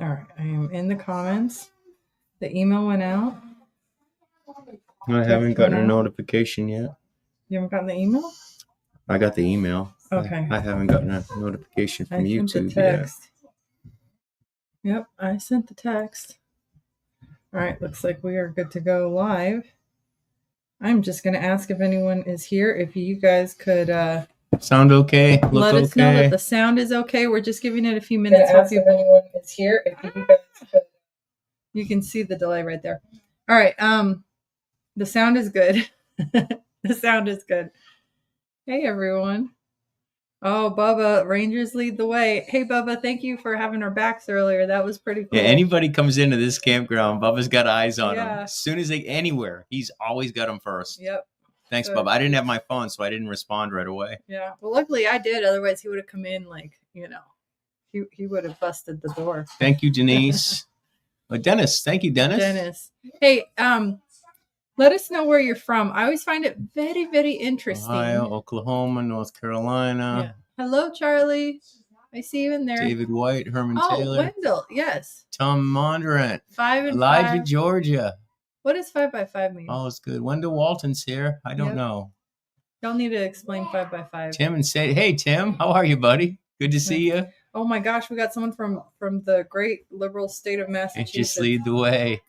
All right, I am in the comments. The email went out. I haven't gotten a notification yet. You haven't gotten the email? I got the email. Okay. I haven't gotten a notification from YouTube yet. Yep, I sent the text. All right, looks like we are good to go live. I'm just going to ask if anyone is here. If you guys could sound okay, let us know that the sound is okay. We're just giving it a few minutes. Ask if anyone is here. If you guys could, you can see the delay right there. All right, the sound is good. The sound is good. Hey everyone. Oh, Bubba, Rangers lead the way. Hey, Bubba, thank you for having our backs earlier. That was pretty cool. Yeah, anybody comes into this campground, Bubba's got eyes on them. As soon as anywhere, he's always got them first. Yep. Thanks, Bubba. I didn't have my phone, so I didn't respond right away. Yeah. Well, luckily I did. Otherwise, he would have come in he would have busted the door. Thank you, Denise. Dennis. Thank you, Dennis. Hey, let us know where you're from. I always find it very, very interesting. Ohio, Oklahoma, North Carolina. Yeah. Hello, Charlie. I see you in there. David White, Herman Taylor. Wendell, yes. Tom Mondurant. 5 and Elijah, 5. Georgia. What does 5 by 5 mean? Oh, it's good. Wendell Walton's here. I don't know. Y'all need to explain 5 by 5. Tim and say, hey, Tim, how are you, buddy? Good to see you. Oh my gosh, we got someone from the great liberal state of Massachusetts. And just lead the way.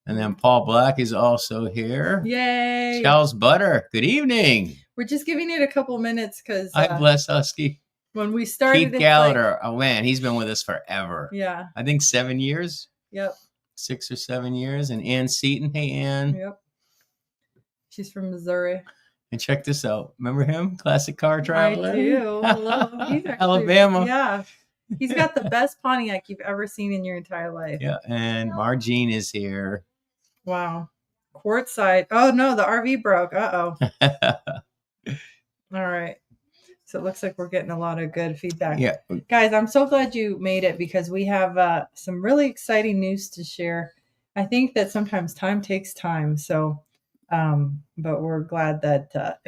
And then Paul Black is also here. Yay. Charles Butter, good evening. We're just giving it a couple minutes because I bless Husky. When we started, Keith Gallagher, oh man, he's been with us forever. Yeah. I think 7 years. Yep. 6 or 7 years. And Ann Seaton. Hey, Ann. Yep. She's from Missouri. And check this out. Remember him? Classic Car Traveler? I do. Hello. He's actually, Alabama. Yeah. He's got the best Pontiac you've ever seen in your entire life. Yeah. And Margene is here. Wow. Quartzsite. Oh, no. The RV broke. Uh-oh. All right. So it looks like we're getting a lot of good feedback. Yeah. Guys, I'm so glad you made it because we have some really exciting news to share. I think that sometimes time takes time. So, but we're glad that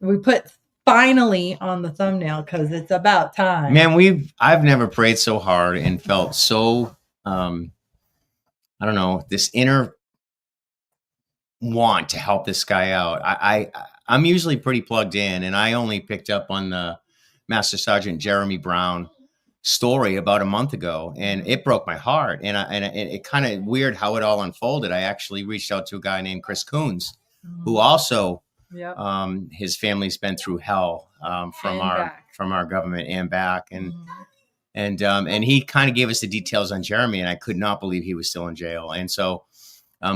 we put finally on the thumbnail because it's about time. Man, I've never prayed so hard and felt so, I don't know, this inner want to help this guy out. I'm usually pretty plugged in, and I only picked up on the Master Sergeant Jeremy Brown story about a month ago, and it broke my heart. And it kind of weird how it all unfolded. I actually reached out to a guy named Chris Coons, who also, his family's been through hell from our government and back, and he kind of gave us the details on Jeremy, and I could not believe he was still in jail. And so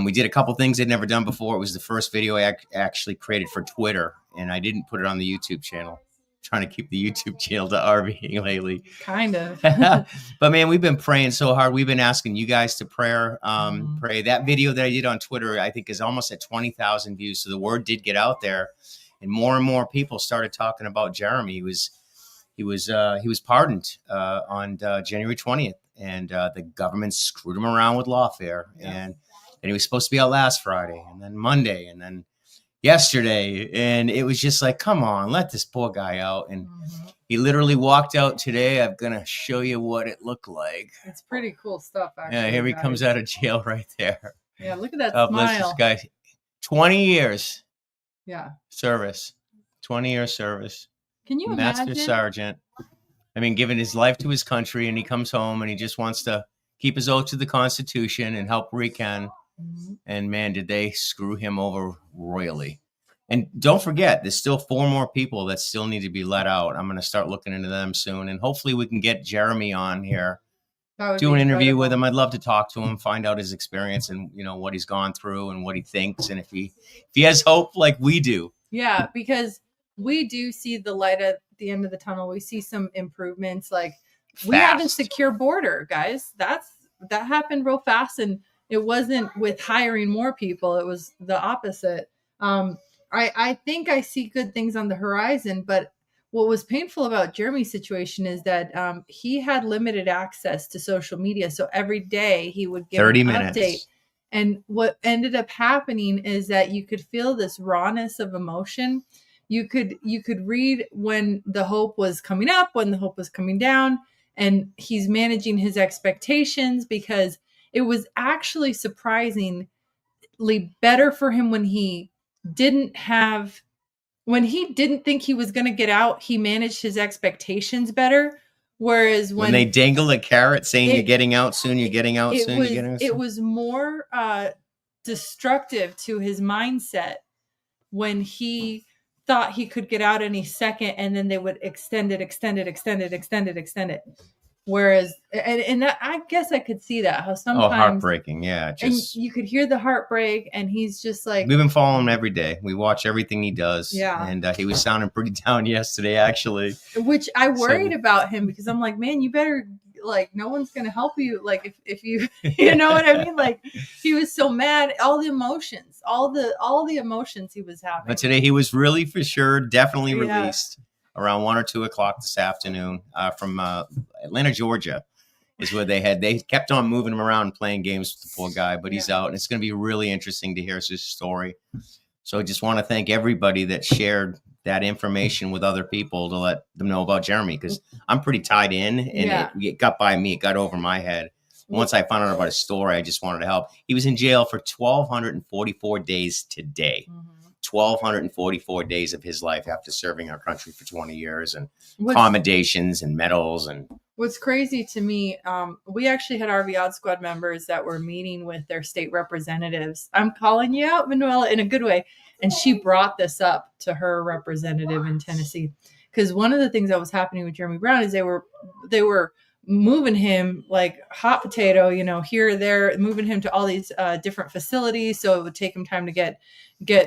we did a couple things I'd never done before. It was the first video I actually created for Twitter, and I didn't put it on the YouTube channel. Trying to keep the YouTube channel to RVing lately. Kind of. But man, we've been praying so hard. We've been asking you guys to pray. That video that I did on Twitter, I think is almost at 20,000 views. So the word did get out there, and more people started talking about Jeremy. He was pardoned on January 20th, and the government screwed him around with lawfare. And he was supposed to be out last Friday, and then Monday, and then yesterday. And it was just like, come on, let this poor guy out. And he literally walked out today. I'm going to show you what it looked like. It's pretty cool stuff, actually. Yeah, here he comes out of jail right there. Yeah, look at that smile. Bless this guy. 20 years. Yeah. Service. 20-year service. Can you imagine? Master Sergeant. I mean, giving his life to his country, and he comes home and he just wants to keep his oath to the Constitution and help where he can. And man, did they screw him over royally. And don't forget, there's still 4 more people that still need to be let out. I'm going to start looking into them soon. And hopefully we can get Jeremy on here, do an interview with him. I'd love to talk to him, find out his experience and, what he's gone through and what he thinks. And if he has hope like we do. Yeah, because we do see the light at the end of the tunnel. We see some improvements. Like we have a secure border, guys. That happened real fast. And it wasn't with hiring more people. It was the opposite. I think I see good things on the horizon, but what was painful about Jeremy's situation is that he had limited access to social media. So every day he would give 30 an minutes. update. And what ended up happening is that you could feel this rawness of emotion. You could read when the hope was coming up, when the hope was coming down. and he's managing his expectations, because it was actually surprisingly better for him when he didn't think he was going to get out. He managed his expectations better. Whereas when they dangle a carrot saying you're getting out soon, you're getting out soon, you're getting out soon. It was more destructive to his mindset when he thought he could get out any second, and then they would extend it. Whereas, and that, I guess I could see that, how sometimes heartbreaking. Yeah. And you could hear the heartbreak, and he's just like, we've been following him every day. We watch everything he does. Yeah. And he was sounding pretty down yesterday, actually. Which I worried about him, because I'm like, man, you better, like, no one's going to help you. Like, if you, you know what I mean? Like, he was so mad, all the emotions he was having. But today he was really, for sure, definitely released around 1 or 2 o'clock this afternoon from Atlanta, Georgia, is where they kept on moving him around and playing games with the poor guy, but he's out, and it's going to be really interesting to hear his story. So I just want to thank everybody that shared that information with other people to let them know about Jeremy, because I'm pretty tied in, and it got by me. It got over my head. Once I found out about his story, I just wanted to help. He was in jail for 1,244 days today. Mm-hmm. 1,244 days of his life after serving our country for 20 years, and commendations and medals. And what's crazy to me, we actually had RV Odd Squad members that were meeting with their state representatives. I'm calling you out, Manuela, in a good way. And she brought this up to her representative in Tennessee, because one of the things that was happening with Jeremy Brown is they were moving him like hot potato, here or there, moving him to all these different facilities. So it would take him time to get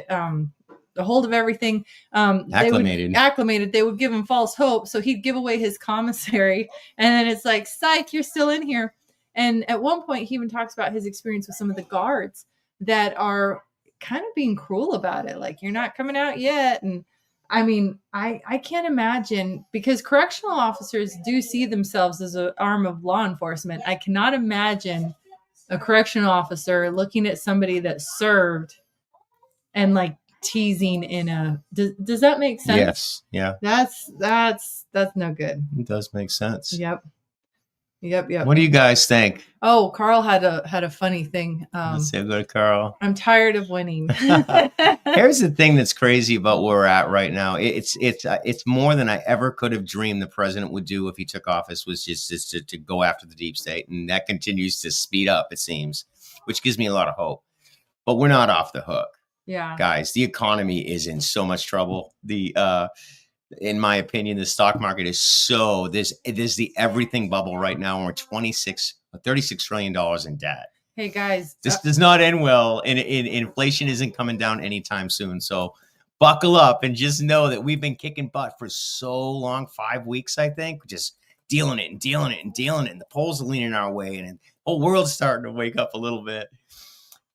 a hold of everything. Acclimated. They would give him false hope. So he'd give away his commissary, and then it's like, psych, you're still in here. And at one point he even talks about his experience with some of the guards that are kind of being cruel about it. Like, you're not coming out yet. And I mean, I can't imagine, because correctional officers do see themselves as an arm of law enforcement. I cannot imagine a correctional officer looking at somebody that served and like teasing in a, does that make sense? Yes. Yeah. That's no good. It does make sense. Yep. What do you guys think? Oh, Carl had a funny thing. Let's say go to Carl. I'm tired of winning. Here's the thing that's crazy about where we're at right now. It's more than I ever could have dreamed the president would do if he took office, was just to go after the deep state. And that continues to speed up, it seems, which gives me a lot of hope. But we're not off the hook. Yeah. Guys, the economy is in so much trouble. In my opinion, the stock market is there's the everything bubble right now, and we're $36 trillion in debt. Hey guys, this does not end well, and inflation isn't coming down anytime soon. So buckle up and just know that we've been kicking butt for so long, 5 weeks, I think, just dealing it. And the polls are leaning our way, and the whole world's starting to wake up a little bit.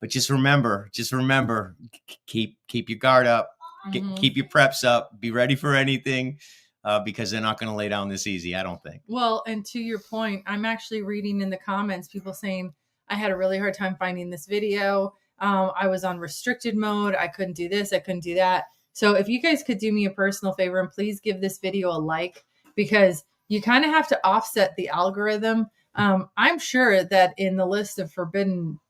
But just remember, keep your guard up. Keep your preps up. Be ready for anything, because they're not going to lay down this easy, I don't think. Well, and to your point, I'm actually reading in the comments people saying, I had a really hard time finding this video. I was on restricted mode. I couldn't do this. I couldn't do that. So if you guys could do me a personal favor and please give this video a like, because you kind of have to offset the algorithm. I'm sure that in the list of forbidden,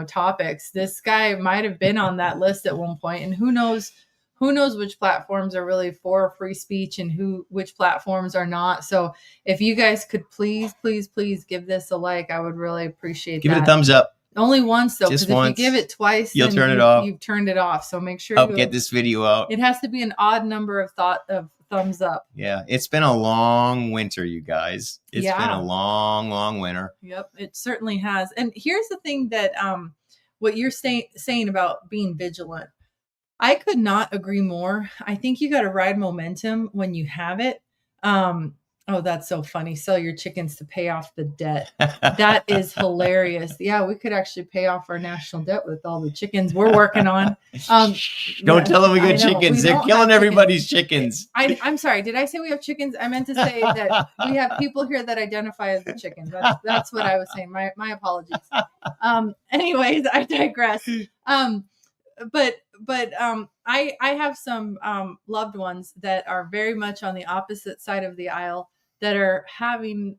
topics, this guy might have been on that list at one point, and who knows which platforms are really for free speech and which platforms are not. So if you guys could please give this a like, I would really appreciate that. Give it a thumbs up. Only once though, because if you give it twice, you'll turn it off. You've turned it off. So make sure help get this video out. It has to be an odd number of thumbs up. Yeah, it's been a long winter, you guys. It's been a long winter. Yep, it certainly has. And here's the thing that what you're saying about being vigilant. I could not agree more. I think you got to ride momentum when you have it. Oh, that's so funny. Sell your chickens to pay off the debt. That is hilarious. Yeah, we could actually pay off our national debt with all the chickens we're working on. Don't tell them we got chickens. They're killing everybody's chickens. I'm sorry. Did I say we have chickens? I meant to say that we have people here that identify as the chicken. That's what I was saying. My apologies. Anyways, I digress. But I have some loved ones that are very much on the opposite side of the aisle that are having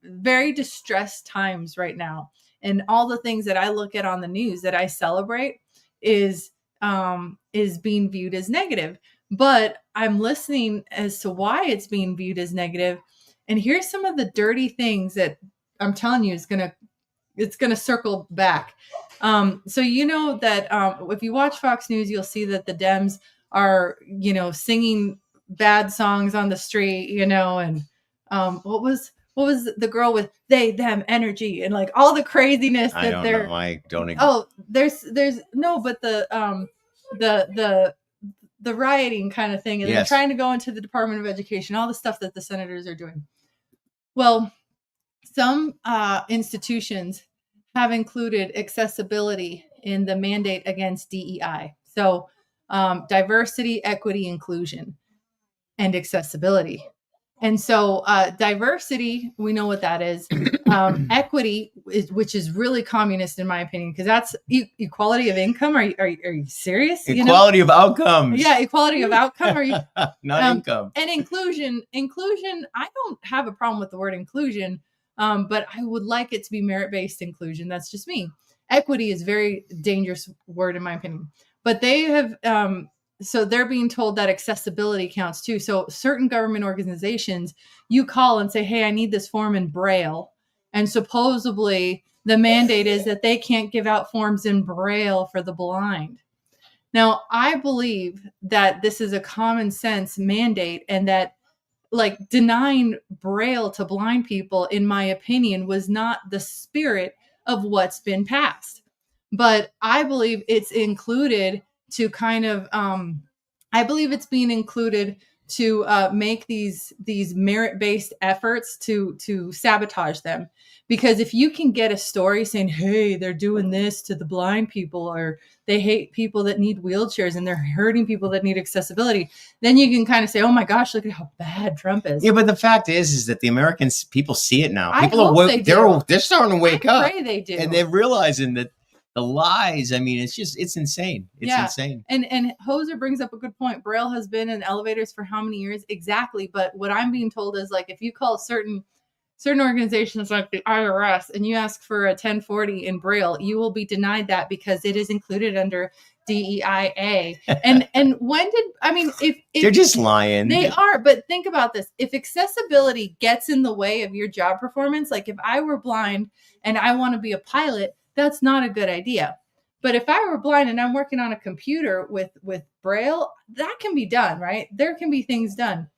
very distressed times right now. And all the things that I look at on the news that I celebrate is being viewed as negative. But I'm listening as to why it's being viewed as negative. And here's some of the dirty things that I'm telling you it's gonna circle back. So you know that if you watch Fox News, you'll see that the Dems are, singing bad songs on the street, and what was the girl with they them energy and like all the craziness that I don't they're know. I don't. oh there's no, but the rioting kind of thing, and Yes. then trying to go into the Department of Education, all the stuff that the senators are doing. Well, some institutions have included accessibility in the mandate against DEI. So diversity, equity, inclusion, and accessibility. And so diversity, we know what that is. Equity, which is really communist in my opinion, because that's equality of income. Are you serious? Equality of outcomes. Yeah, equality of outcome. Are you not income? And inclusion. I don't have a problem with the word inclusion, but I would like it to be merit-based inclusion. That's just me. Equity is a very dangerous word in my opinion. But they have so they're being told that accessibility counts too. So certain government organizations, you call and say, hey, I need this form in Braille. And supposedly the mandate is that they can't give out forms in Braille for the blind. Now, I believe that this is a common sense mandate, and that like denying Braille to blind people, in my opinion, was not the spirit of what's been passed. But I believe it's included to kind of, I believe it's being included to make these merit-based efforts to sabotage them. Because if you can get a story saying, hey, they're doing this to the blind people, or they hate people that need wheelchairs and they're hurting people that need accessibility, then you can kind of say, oh my gosh, look at how bad Trump is. Yeah, but the fact is that the American people see it now. People I hope they do. They're starting to wake up. I pray they do. And they're realizing that the lies, I mean, it's insane. It's insane. And Hoser brings up a good point. Braille has been in elevators for how many years? Exactly. But what I'm being told is, like, if you call certain organizations like the IRS and you ask for a 1040 in Braille, you will be denied that because it is included under DEIA. And if they're just lying. They are, but think about this. If accessibility gets in the way of your job performance, like if I were blind and I want to be a pilot, that's not a good idea. But if I were blind and I'm working on a computer with Braille, that can be done, right? There can be things done.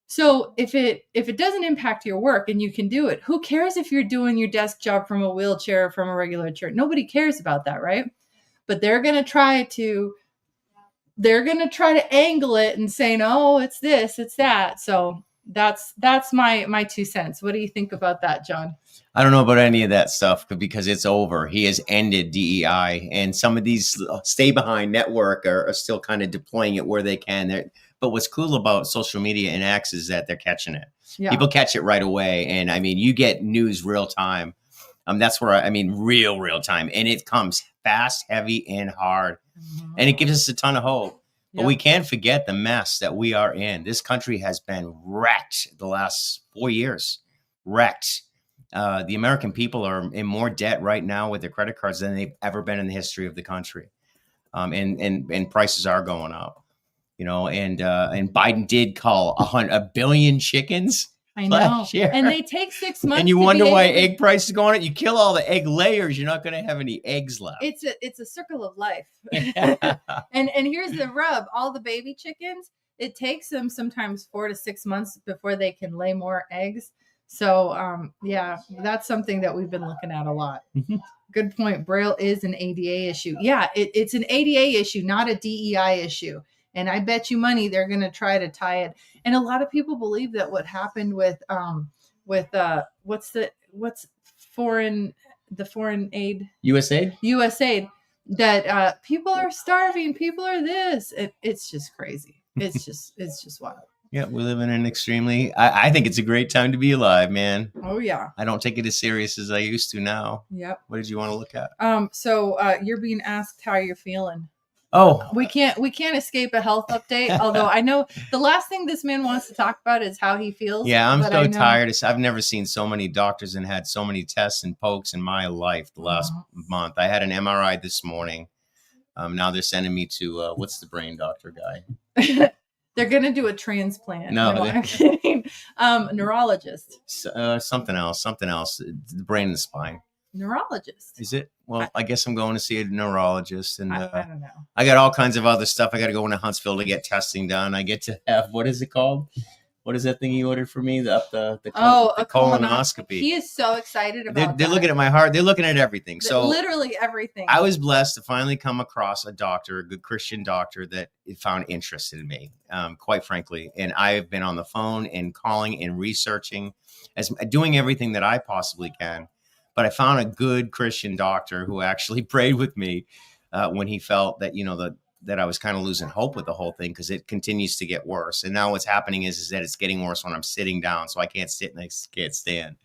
So if it doesn't impact your work and you can do it, who cares if you're doing your desk job from a wheelchair or from a regular chair? Nobody cares about that, right? But they're going to try to angle it and saying, oh, it's this, it's that. So that's my 2 cents. What do you think about that, John? I don't know about any of that stuff because it's over. He has ended DEI, and some of these stay behind network are still kind of deploying it where they can. But what's cool about social media and X is that they're catching it. Yeah. People catch it right away. And I mean, you get news real time. That's where real time. And it comes fast, heavy, and hard. Mm-hmm. And it gives us a ton of hope. But we can't forget the mess that we are in. This country has been wrecked the last 4 years. Wrecked. The American people are in more debt right now with their credit cards than they've ever been in the history of the country. And prices are going up, and Biden did call 1 billion chickens. I know. And they take 6 months. And you wonder why egg prices go on. You kill all the egg layers, you're not going to have any eggs left. It's a circle of life. and here's the rub. All the baby chickens, it takes them sometimes 4 to 6 months before they can lay more eggs. So, that's something that we've been looking at a lot. Good point. Braille is an ADA issue. Yeah, it's an ADA issue, not a DEI issue. And I bet you money they're going to try to tie it. And a lot of people believe that what happened with foreign aid? USAID, that people are starving, people are this. It's just crazy. It's just wild. Yeah, we live in an extremely, I think it's a great time to be alive, man. Oh, yeah. I don't take it as serious as I used to now. Yep. What did you want to look at? So you're being asked how you're feeling. Oh, we can't escape a health update. Although I know the last thing this man wants to talk about is how he feels. yeah, I'm so tired. I've never seen so many doctors and had so many tests and pokes in my life the last month. I had an MRI this morning. Now they're sending me to what's the brain doctor guy? They're gonna do a transplant. No, I'm kidding. Neurologist. Something else. The brain and the spine. Neurologist. Is it? Well, I guess I'm going to see a neurologist, and I don't know. I got all kinds of other stuff. I got to go into Huntsville to get testing done. I get to have, what is it called? What is that thing you ordered for me? The colonoscopy. He is so excited about. They're looking at my heart. They're looking at everything. So literally everything. I was blessed to finally come across a doctor, a good Christian doctor that found interest in me, quite frankly. And I've been on the phone and calling and researching, doing everything that I possibly can. But I found a good Christian doctor who actually prayed with me when he felt that, that I was kind of losing hope with the whole thing, because it continues to get worse. And now what's happening is that it's getting worse when I'm sitting down, so I can't sit and I can't stand.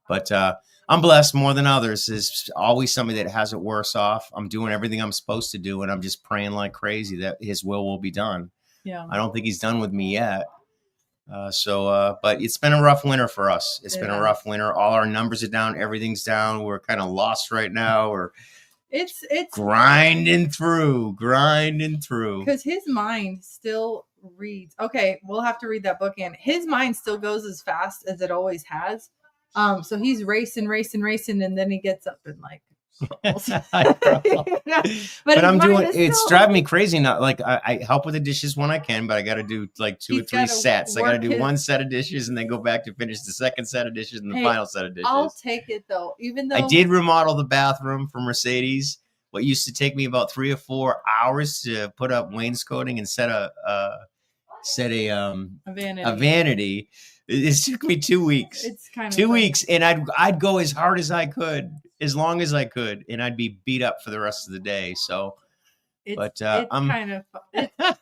But I'm blessed more than others. There's always somebody that has it worse off. I'm doing everything I'm supposed to do, and I'm just praying like crazy that his will be done. Yeah. I don't think he's done with me yet. But it's been a rough winter for us. It's been a rough winter. All our numbers are down. Everything's down. We're kind of lost right now. It's grinding through because his mind still reads. Okay, we'll have to read that book in. His mind still goes as fast as it always has. So he's racing, and then he gets up and like. but I'm doing. It's driving me crazy. Not like I help with the dishes when I can, but I got to do like 2 or 3 sets. I got to do one set of dishes and then go back to finish the second set of dishes and the final set of dishes. I'll take it though, even though I did remodel the bathroom for Mercedes. What used to take me about 3 or 4 hours to put up wainscoting and set a vanity. It took me 2 weeks. It's kind of 2 weeks, and I'd go as hard as I could, as long as I could, and I'd be beat up for the rest of the day. So, I'm kind of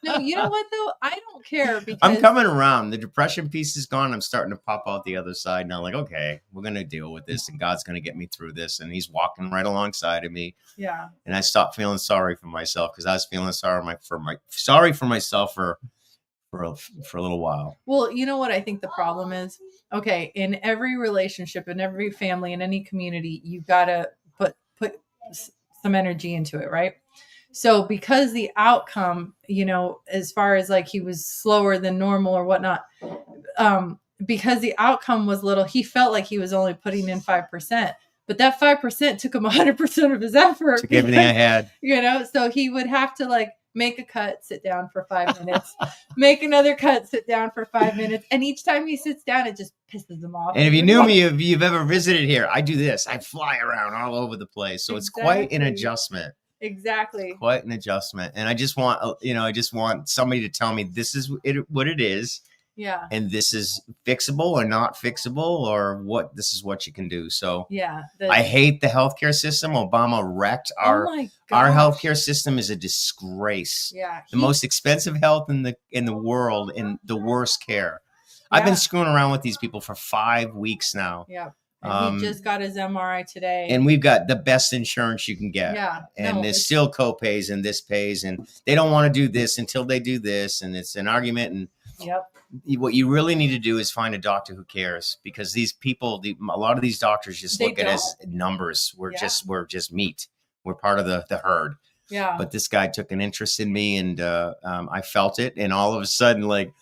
no. You know what though? I don't care because I'm coming around. The depression piece is gone. I'm starting to pop out the other side now. Like, okay, we're gonna deal with this, and God's gonna get me through this. And He's walking right alongside of me. Yeah. And I stopped feeling sorry for myself, because I was feeling sorry for myself for a little while. Well, you know what I think the problem is? Okay, in every relationship, in every family, in any community, you've got to put some energy into it, right? So because the outcome, as far as like he was slower than normal or whatnot, because the outcome was little, he felt like he was only putting in 5%. But that 5% took him 100% of his effort. Took everything I had. So he would have to like make a cut, sit down for 5 minutes, make another cut, sit down for 5 minutes. And each time he sits down, it just pisses him off. And if you knew me, if you've ever visited here, I do this. I fly around all over the place. So It's quite an adjustment. Exactly. Quite an adjustment. And I just want somebody to tell me this is what it is. Yeah. And this is fixable or not fixable, or this is what you can do. So yeah, I hate the healthcare system. Obama wrecked our healthcare system is a disgrace. Yeah. The most expensive health in the world, and the worst care. Yeah. I've been screwing around with these people for 5 weeks now. Yeah. And he just got his MRI today. And we've got the best insurance you can get. Yeah. And there's still co-pays, and this pays, and they don't want to do this until they do this. And it's an argument. And yep. What you really need to do is find a doctor who cares, because these people, a lot of these doctors just look at us as numbers. We're just meat. We're part of the herd. Yeah. But this guy took an interest in me, and I felt it. And all of a sudden, like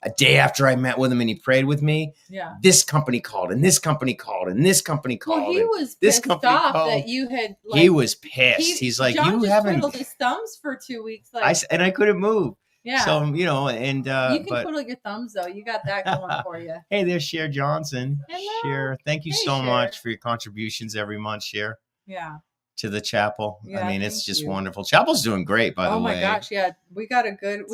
a day after I met with him and he prayed with me, this company called, and this company called, and this company called. Well, he was pissed off that you had. Like, he was pissed. He's like, John you just haven't. Twiddled his thumbs for 2 weeks. And I couldn't move. Yeah. So, and you can twiddle your thumbs though. You got that going for you. Hey, there's Cher Johnson. Hello. Cher, thank you so much for your contributions every month, Cher. Yeah. To the chapel. Yeah, I mean, it's just wonderful. Chapel's doing great, by the way. Oh my gosh, yeah. We got a good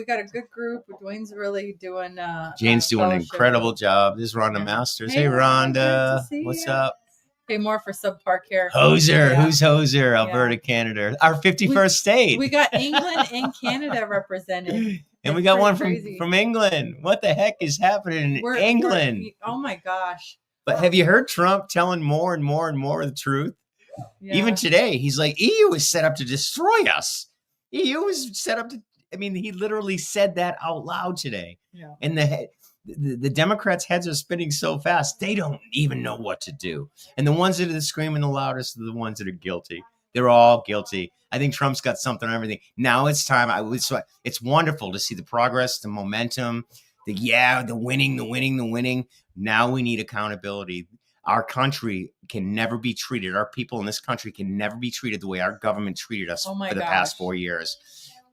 group. Dwayne's really doing Jane's doing an incredible job. This is Rhonda Masters. Hey Rhonda. What's up? Pay more for subpar care. Hoser. Yeah. Who's Hoser? Alberta, Canada. Our 51st state. We got England and Canada represented. And we got one from England. What the heck is happening in England? Oh my gosh. But have you heard Trump telling more and more and more of the truth? Yeah. Even today, he's like, EU is set up to destroy us. He was set up to, I mean, he literally said that out loud today. Yeah. And the Democrats' heads are spinning so fast, they don't even know what to do. And the ones that are screaming the loudest are the ones that are guilty. They're all guilty. I think Trump's got something on everything. Now it's time. It's wonderful to see the progress, the momentum, the winning. Now we need accountability. Our country can never be treated. Our people in this country can never be treated the way our government treated us for the past 4 years.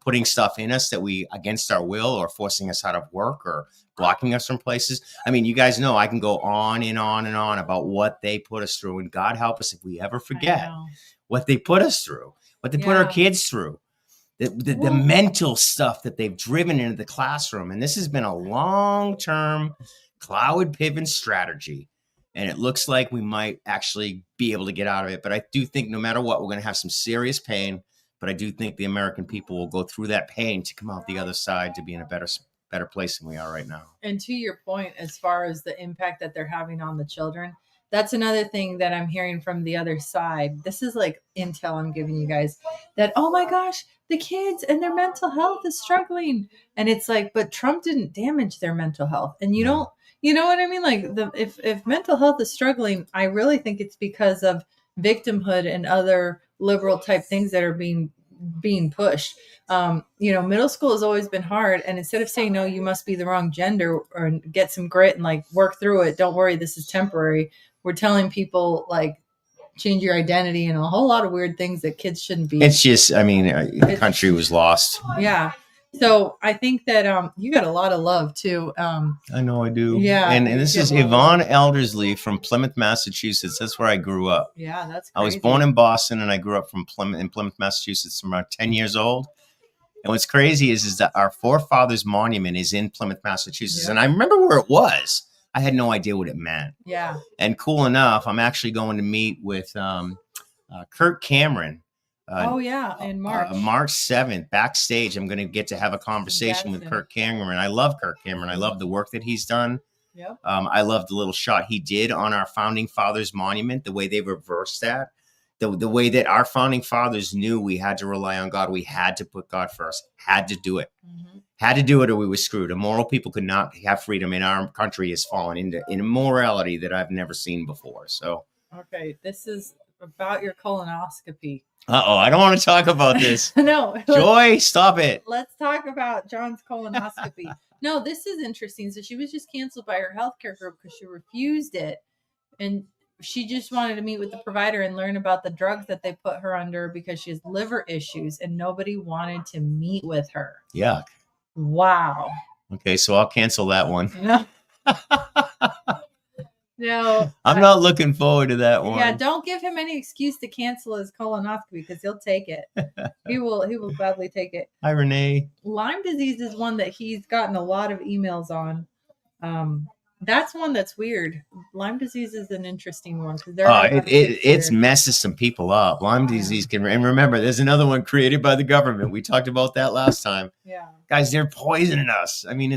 Putting stuff in us that we against our will, or forcing us out of work, or blocking us from places. I mean, you guys know I can go on and on and on about what they put us through. And God help us if we ever forget what they put us through, what they put our kids through, the mental stuff that they've driven into the classroom. And this has been a long-term cloud pivot strategy. And it looks like we might actually be able to get out of it. But I do think no matter what, we're going to have some serious pain. But I do think the American people will go through that pain to come out the other side to be in a better place than we are right now. And to your point, as far as the impact that they're having on the children, that's another thing that I'm hearing from the other side. This is like intel I'm giving you guys, that, oh my gosh, the kids and their mental health is struggling. And it's like, but Trump didn't damage their mental health. And you don't, you know what I mean? Like, if mental health is struggling, I really think it's because of victimhood and other liberal type things that are being pushed. Middle school has always been hard. And instead of saying, no, you must be the wrong gender, or get some grit and like work through it, don't worry, this is temporary. We're telling people like, change your identity and a whole lot of weird things that kids shouldn't be. It's just, I mean, the country was lost. Yeah. So I think that you got a lot of love too. I know I do. Yeah. And this is Yvonne Eldersley from Plymouth, Massachusetts. That's where I grew up. Yeah, that's crazy. I was born in Boston, and I grew up in Plymouth, Massachusetts from around 10 years old. And what's crazy is that our forefathers' monument is in Plymouth, Massachusetts. Yeah. And I remember where it was. I had no idea what it meant. Yeah. And cool enough, I'm actually going to meet with Kirk Cameron. In March. March 7th, backstage, I'm going to get to have a conversation with Kirk Cameron. I love Kirk Cameron. I love the work that he's done. Yep. I love the little shot he did on our founding fathers monument, the way they reversed that, the way that our founding fathers knew we had to rely on God. We had to put God first, had to do it. Mm-hmm. Had to do it or we were screwed. Immoral people could not have freedom, and our country has fallen into immorality that I've never seen before. So, okay, this is about your colonoscopy. I don't want to talk about this. No. Joy, stop it. Let's talk about John's colonoscopy. No, this is interesting. So she was just canceled by her healthcare group because she refused it. And she just wanted to meet with the provider and learn about the drugs that they put her under because she has liver issues, and nobody wanted to meet with her. Yuck. Wow. Okay, so I'll cancel that one. No. No, I'm not looking forward to that one. Yeah, don't give him any excuse to cancel his colonoscopy because he'll take it. He will gladly take it. Hi, Renee. Lyme disease is one that he's gotten a lot of emails on. That's one that's weird. Lyme disease is an interesting one because it messes some people up. Lyme disease can, and remember, there's another one created by the government. We talked about that last time. Yeah, guys, they're poisoning us. I mean,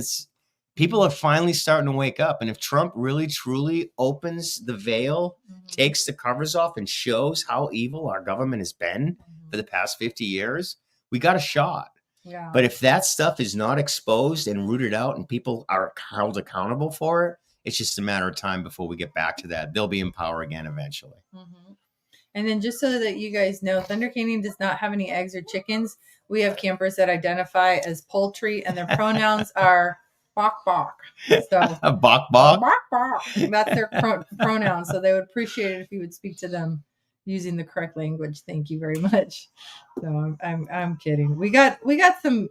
people are finally starting to wake up. And if Trump really, truly opens the veil, takes the covers off and shows how evil our government has been for the past 50 years, we got a shot. Yeah. But if that stuff is not exposed and rooted out and people are held accountable for it, it's just a matter of time before we get back to that. They'll be in power again eventually. Mm-hmm. And then just so that you guys know, Thunder Canyon does not have any eggs or chickens. We have campers that identify as poultry, and their pronouns are bok bok. So bok bok? Bok bok. That's their pronouns. So they would appreciate it if you would speak to them using the correct language. Thank you very much. So I'm kidding. We got some.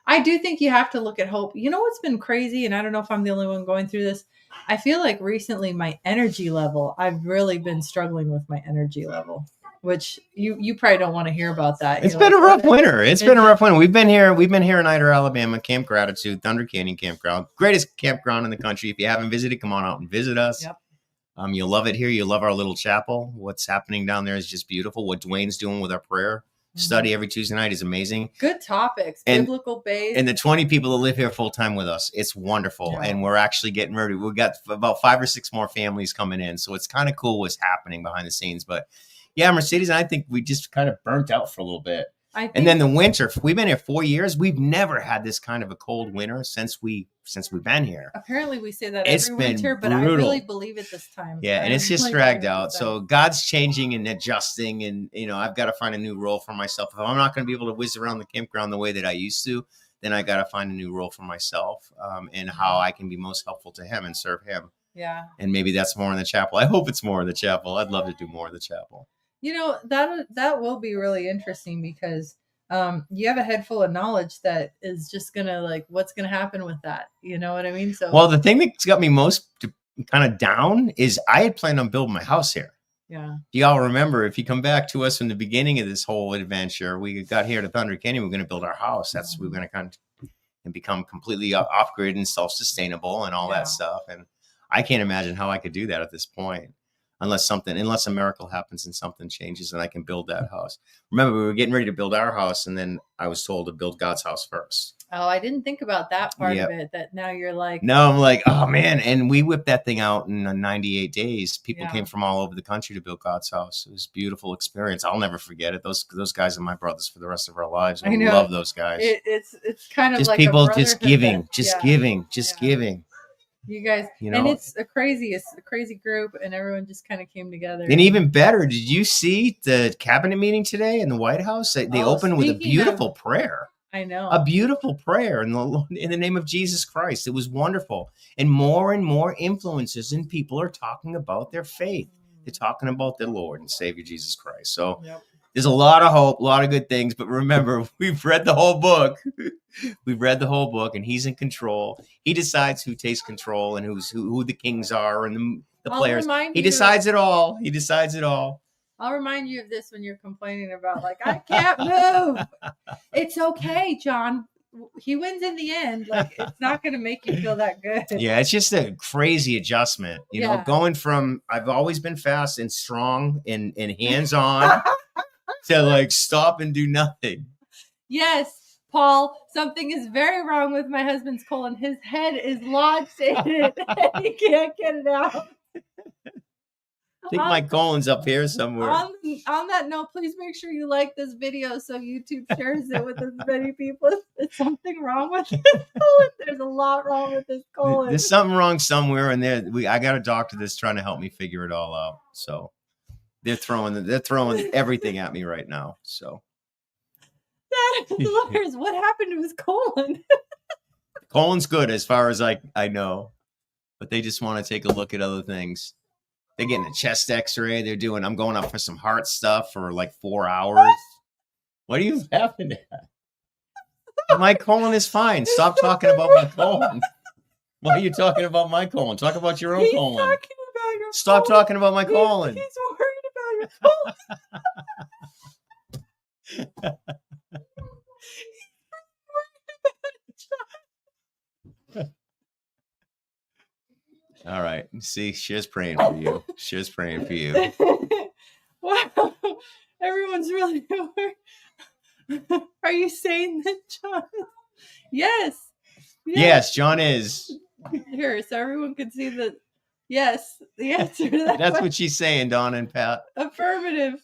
I do think you have to look at hope. You know what's been crazy, and I don't know if I'm the only one going through this. I feel like recently my energy level, I've really been struggling with my energy level, which you probably don't want to hear about that. It's been a rough winter. It's been a rough winter. We've been here in Ider, Alabama, Camp Gratitude, Thunder Canyon Campground. Greatest campground in the country. If you haven't visited, come on out and visit us. Yep. You'll love it here. You'll love our little chapel. What's happening down there is just beautiful. What Dwayne's doing with our prayer study every Tuesday night is amazing. Good topics, biblical based. And the 20 people that live here full time with us, it's wonderful. Yeah. And we're actually getting ready. We've got about 5 or 6 more families coming in. So it's kind of cool what's happening behind the scenes. But yeah, Mercedes and I think we just kind of burnt out for a little bit. And then the winter, we've been here 4 years. We've never had this kind of a cold winter since we've been here. Apparently we say that It's every been winter, but brutal. I really believe it this time. Yeah, and it's just dragged out. So God's changing and adjusting, and I've got to find a new role for myself. If I'm not going to be able to whiz around the campground the way that I used to, then I got to find a new role for myself, and how I can be most helpful to Him and serve Him. Yeah. And maybe that's more in the chapel. I hope it's more in the chapel. I'd love to do more in the chapel. That will be really interesting because you have a head full of knowledge that is just gonna what's gonna happen with that. You know what I mean? So, well, the thing that's got me most kind of down is I had planned on building my house here. Yeah. Y'all remember, if you come back to us from the beginning of this whole adventure, we got here to Thunder Canyon. We're going to build our house. We're going to kind of and become completely off grid and self-sustainable and all that stuff. And I can't imagine how I could do that at this point. Unless a miracle happens and something changes and I can build that house. Remember, we were getting ready to build our house, and then I was told to build God's house first. Oh, I didn't think about that part of it. That now you're like, no, I'm like, oh man. And we whipped that thing out in 98 days. People came from all over the country to build God's house. It was a beautiful experience. I'll never forget it. Those guys are my brothers for the rest of our lives. I love those guys. It's kind of just like people just giving, giving. You guys, and it's a crazy group, and everyone just kind of came together. And even better, did you see the cabinet meeting today in the White House? They opened with a beautiful prayer. I know. A beautiful prayer in the name of Jesus Christ. It was wonderful. And more influencers and people are talking about their faith. They're talking about their Lord and Savior Jesus Christ. So there's a lot of hope, a lot of good things. But remember, we've read the whole book. We've read the whole book, and He's in control. He decides who takes control and who the kings are and the players. He decides it all. He decides it all. I'll remind you of this when you're complaining about I can't move. It's okay, John. He wins in the end. It's not going to make you feel that good. Yeah, it's just a crazy adjustment. You know, going from I've always been fast and strong and hands-on to stop and do nothing. Yes, Paul, something is very wrong with my husband's colon. His head is lodged in it. He can't get it out. I think my colon's up here somewhere. On that note, please make sure you like this video so YouTube shares it with as many people. Is something wrong with his colon? There's a lot wrong with his colon. There's something wrong somewhere, and I got a doctor that's trying to help me figure it all out. So they're throwing everything at me right now. So lawyers, what happened to his colon? Colon's good as far as I know, but they just want to take a look at other things. They're getting a chest x-ray. I'm going up for some heart stuff for 4 hours. What are you laughing at? My colon is fine. Stop talking about my colon. Why are you talking about my colon? Talk about your own colon. Talking about your Stop colon. talking about my colon. He's worried about your colon. All right. See, she's praying for you. She's praying for you. Wow. Everyone's really worried. Are you saying that, John? Yes. Yes, John is. Here, so everyone can see the answer to that. That's what she's saying, Dawn and Pat. Affirmative.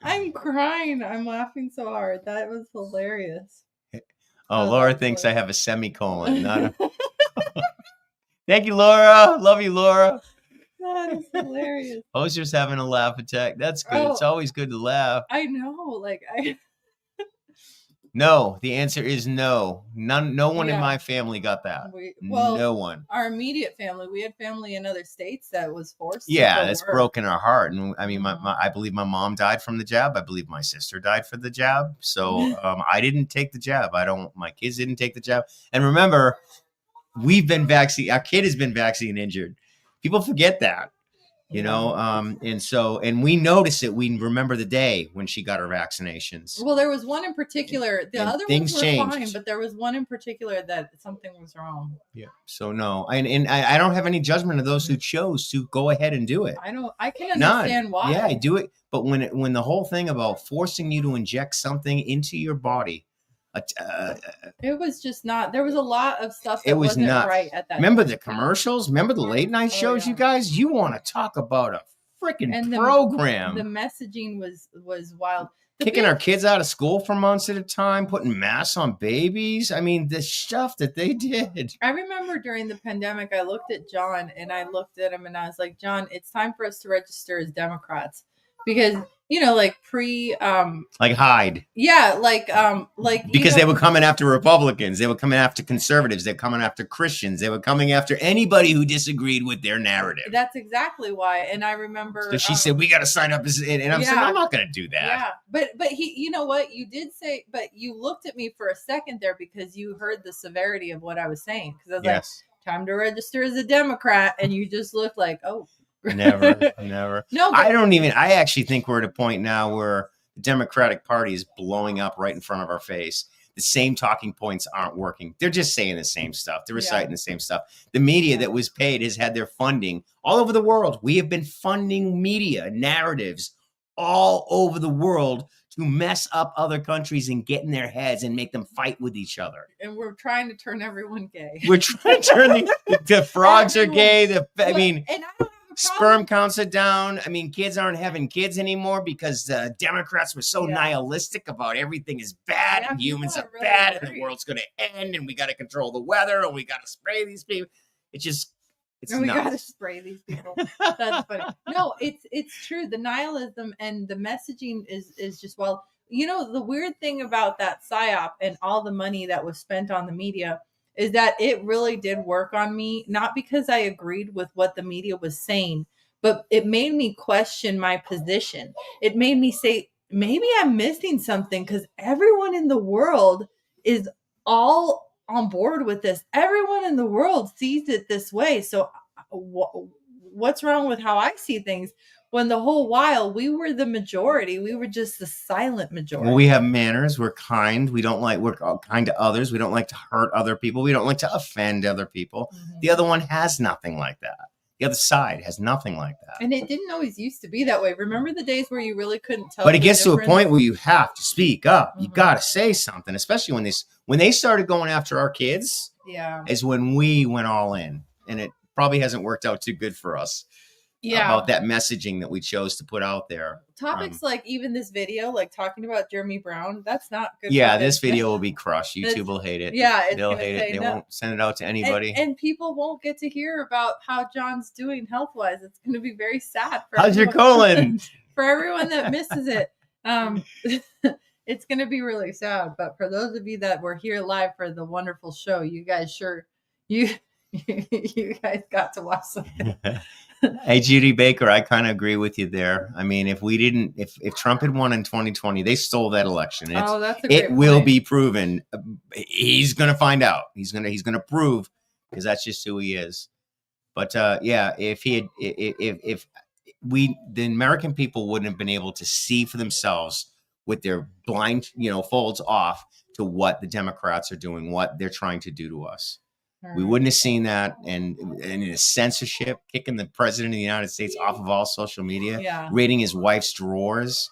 I'm crying. I'm laughing so hard. That was hilarious. Oh, Laura thinks I have a semicolon. Not a... Thank you, Laura. Love you, Laura. That is hilarious. Hosier's having a laugh attack. That's good. It's always good to laugh. I know. No, the answer is no. No one in my family got that. No one. Our immediate family, we had family in other states that was forced. Yeah, that's broken our heart. And I mean, I believe my mom died from the jab. I believe my sister died for the jab. So I didn't take the jab. My kids didn't take the jab. And remember, we've been vaccinated. Our kid has been vaccine injured. People forget that. And we notice it. We remember the day when she got her vaccinations. Well, there was one in particular. The other ones were changed. fine, but there was one in particular that something was wrong. Yeah. So no, and I don't have any judgment of those who chose to go ahead and do it. I can understand why. Yeah, I do it. But when the whole thing about forcing you to inject something into your body. It was just not. There was a lot of stuff that it was wasn't not right at that. Remember the commercials? Remember the late night shows, you guys? You want to talk about a freaking program. The messaging was wild. Kicking our kids out of school for months at a time, putting masks on babies. I mean, the stuff that they did. I remember during the pandemic, I looked at John and I looked at him and I was like, John, it's time for us to register as Democrats because, like like hide. Yeah. Because they were coming after Republicans. They were coming after conservatives. They're coming after Christians. They were coming after anybody who disagreed with their narrative. That's exactly why. And I remember. So she said, we got to sign up as, and I'm saying, I'm not going to do that. Yeah. But he, you know what you did say, but you looked at me for a second there because you heard the severity of what I was saying. Because I was like, time to register as a Democrat. And you just looked like, oh, never. No, I actually think we're at a point now where the Democratic Party is blowing up right in front of our face. The same talking points aren't working. They're just saying the same stuff. They're reciting the same stuff. The media that was paid has had their funding all over the world. We have been funding media narratives all over the world to mess up other countries and get in their heads and make them fight with each other. And we're trying to turn everyone gay. We're trying to turn the frogs are gay. And I don't have sperm counts are down. I mean, kids aren't having kids anymore because the Democrats were so nihilistic about everything is bad and humans are really bad and the world's going to end and we got to control the weather and we got to spray these people. It's we got to spray these people. That's funny. No, it's true. The nihilism and the messaging is just, well, the weird thing about that PSYOP and all the money that was spent on the media is that it really did work on me, not because I agreed with what the media was saying, but it made me question my position. It made me say, maybe I'm missing something because everyone in the world is all on board with this. Everyone in the world sees it this way. So what's wrong with how I see things? When the whole while we were the majority, we were just the silent majority. Well, we have manners. We're kind. We're kind to others. We don't like to hurt other people. We don't like to offend other people. Mm-hmm. The other one has nothing like that. The other side has nothing like that. And it didn't always used to be that way. Remember the days where you really couldn't tell? But it gets to a point where you have to speak up. Mm-hmm. You got to say something, especially when they started going after our kids. Yeah, is when we went all in, and it probably hasn't worked out too good for us. Yeah, about that messaging that we chose to put out there. Topics like even this video, like talking about Jeremy Brown, that's not good. Yeah, this video will be crushed. YouTube will hate it. Yeah, they'll hate it. They won't send it out to anybody. And people won't get to hear about how John's doing health-wise. It's going to be very sad. How's your colon? For everyone that misses it, it's going to be really sad. But for those of you that were here live for the wonderful show, you guys you guys got to watch something. Hey, Judy Baker, I kind of agree with you there. I mean, if Trump had won in 2020, they stole that election. That's a great it will be proven. He's going to find out. He's going to prove, because that's just who he is. But if the American people wouldn't have been able to see for themselves with their blind, folds off to what the Democrats are doing, what they're trying to do to us. We wouldn't have seen that, and the censorship, kicking the president of the United States off of all social media, raiding his wife's drawers.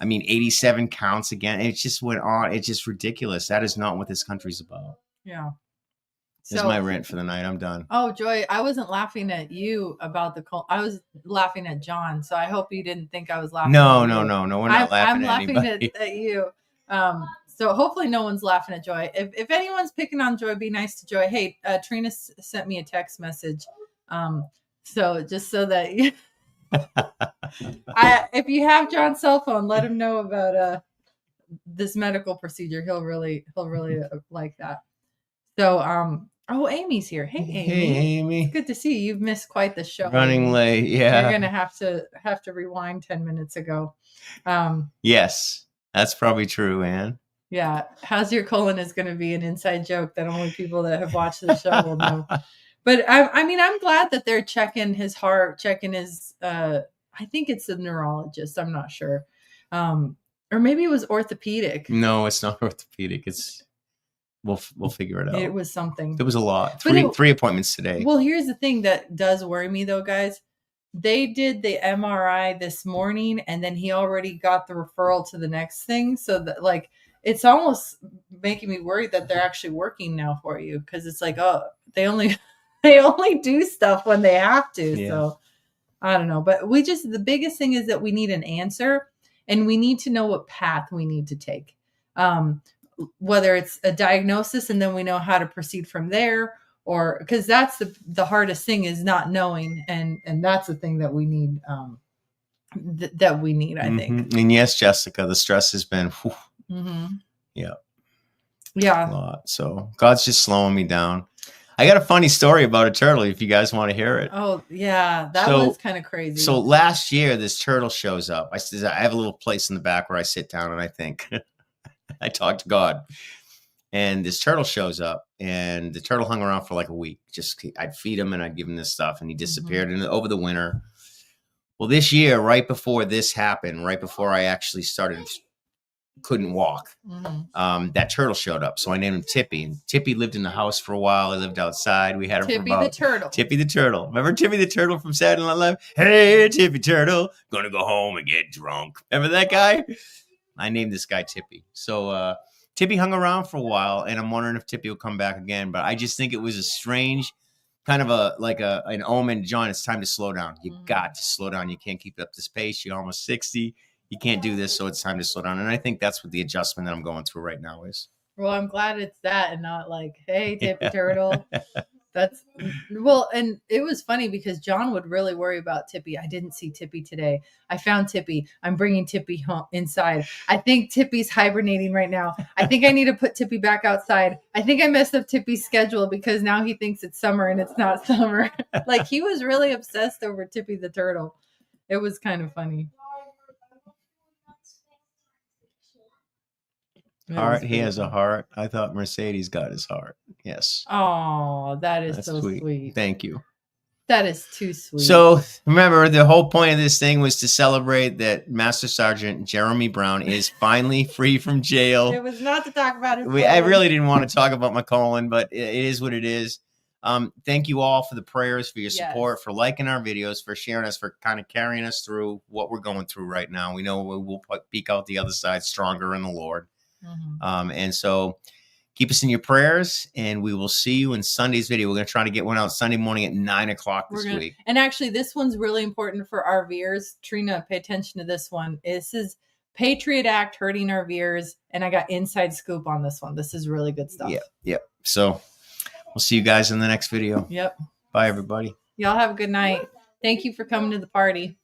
I mean, 87 counts again. It just went on. It's just ridiculous. That is not what this country's about. Yeah. This is my rant for the night. I'm done. Oh, Joy, I wasn't laughing at you about I was laughing at John. So I hope you didn't think I was laughing. No. We're not laughing at anybody. I'm laughing at you. So hopefully no one's laughing at Joy. If anyone's picking on Joy, be nice to Joy. Hey, Trina sent me a text message. So just so that you, if you have John's cell phone, let him know about this medical procedure. He'll really like that. So Amy's here. Hey, Amy. Hey, Amy. It's good to see you. You've missed quite the show. Running late. Yeah. You're gonna have to rewind 10 minutes ago. Yes, that's probably true, Ann. Yeah. How's your colon is going to be an inside joke that only people that have watched the show will know. But I mean, I'm glad that they're checking his heart, checking his, I think it's a neurologist. I'm not sure. Or maybe it was orthopedic. No, it's not orthopedic. We'll figure it out. It was something. It was a lot. Three appointments today. Well, here's the thing that does worry me though, guys. They did the MRI this morning and then he already got the referral to the next thing. So that it's almost making me worried that they're actually working now for you. Cause it's like, oh, they only do stuff when they have to. Yeah. So I don't know, but the biggest thing is that we need an answer, and we need to know what path we need to take. Whether it's a diagnosis and then we know how to proceed from there, or because that's the hardest thing is not knowing. And that's the thing that we need, that we need, I think. And yes, Jessica, the stress has been, yeah. A lot. So God's just slowing me down. I got a funny story about a turtle if you guys want to hear it. Oh, yeah. That was kind of crazy. So last year, this turtle shows up. I have a little place in the back where I sit down and I think, I talk to God. And this turtle shows up, and the turtle hung around for like a week. Just I'd feed him and I'd give him this stuff, and he disappeared over the winter. Well, this year, right before this happened, right before I actually couldn't walk, that turtle showed up. So I named him Tippy. And Tippy lived in the house for a while. I lived outside. We had him Tippy the turtle. Tippy the turtle. Remember Tippy the turtle from Saturday Night Live? Hey, Tippy turtle, gonna go home and get drunk. Remember that guy? I named this guy Tippy. So Tippy hung around for a while, and I'm wondering if Tippy will come back again. But I just think it was a strange kind of an omen. John, it's time to slow down. You got to slow down. You can't keep up this pace. You're almost 60. You can't do this, so it's time to slow down. And I think that's what the adjustment that I'm going through right now is. Well, I'm glad it's that and not like, hey, Tippy turtle. That's and it was funny because John would really worry about Tippy. I didn't see Tippy today. I found Tippy. I'm bringing Tippy home inside. I think Tippy's hibernating right now. I think I need to put Tippy back outside. I think I messed up Tippy's schedule because now he thinks it's summer and it's not summer. Like he was really obsessed over Tippy the turtle. It was kind of funny. Heart. He has a heart. I thought Mercedes got his heart. Yes. Oh, that's so sweet. Thank you. That is too sweet. So remember, the whole point of this thing was to celebrate that Master Sergeant Jeremy Brown is finally free from jail. It was not to talk about his I really didn't want to talk about my colon, but it is what it is. Thank you all for the prayers, for your support, for liking our videos, for sharing us, for kind of carrying us through what we're going through right now. We know we'll peek out the other side stronger in the Lord. And so keep us in your prayers, and we will see you in Sunday's video. We're going to try to get one out Sunday morning at 9:00 this week. And actually, this one's really important for RVers. Trina, pay attention to this one. This is Patriot Act hurting RVers, and I got inside scoop on this one. This is really good stuff. Yep. So we'll see you guys in the next video. Yep. Bye, everybody. Y'all have a good night. Thank you for coming to the party.